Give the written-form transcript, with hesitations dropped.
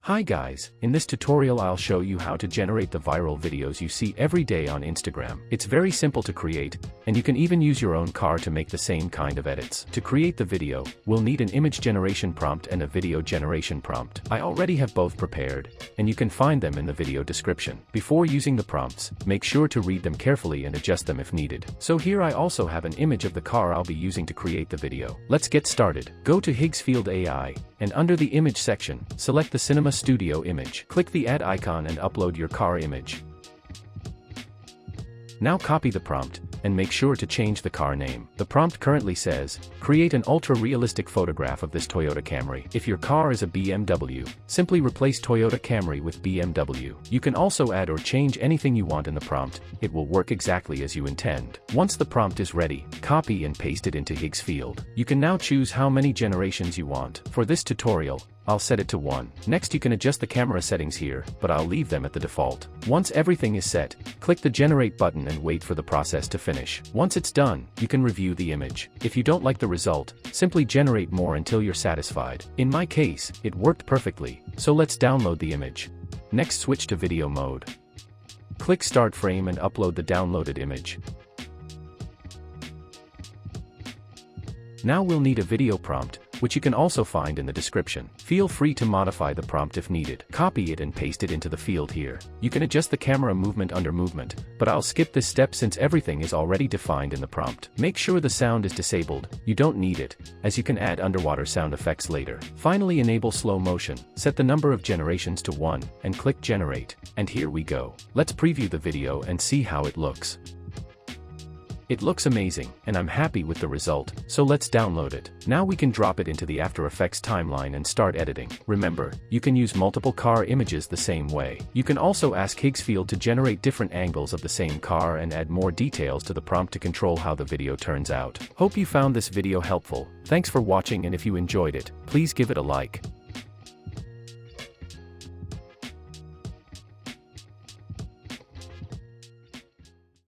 Hi guys, in this tutorial I'll show you how to generate the viral videos you see every day on Instagram. It's very simple to create, and you can even use your own car to make the same kind of edits. To create the video, we'll need an image generation prompt and a video generation prompt. I already have both prepared, and you can find them in the video description. Before using the prompts, make sure to read them carefully and adjust them if needed. So here I also have an image of the car I'll be using to create the video. Let's get started. Go to Higgsfield AI, and under the image section, select the Cinema Studio image. Click the add icon and upload your car image. Now copy the prompt, and make sure to change the car name. The prompt currently says, create an ultra-realistic photograph of this Toyota Camry. If your car is a BMW, simply replace Toyota Camry with BMW. You can also add or change anything you want in the prompt, it will work exactly as you intend. Once the prompt is ready, copy and paste it into Higgsfield. You can now choose how many generations you want. For this tutorial, I'll set it to 1. Next you can adjust the camera settings here, but I'll leave them at the default. Once everything is set, click the generate button and wait for the process to finish. Once it's done, you can review the image. If you don't like the result, simply generate more until you're satisfied. In my case, it worked perfectly, so let's download the image. Next switch to video mode. Click start frame and upload the downloaded image. Now we'll need a video prompt, which you can also find in the description. Feel free to modify the prompt if needed. Copy it and paste it into the field here. You can adjust the camera movement under movement, but I'll skip this step since everything is already defined in the prompt. Make sure the sound is disabled, you don't need it, as you can add underwater sound effects later. Finally enable slow motion, set the number of generations to 1, and click generate. And here we go. Let's preview the video and see how it looks. It looks amazing, and I'm happy with the result, so let's download it. Now we can drop it into the After Effects timeline and start editing. Remember, you can use multiple car images the same way. You can also ask Higgsfield to generate different angles of the same car and add more details to the prompt to control how the video turns out. Hope you found this video helpful. Thanks for watching, and if you enjoyed it, please give it a like.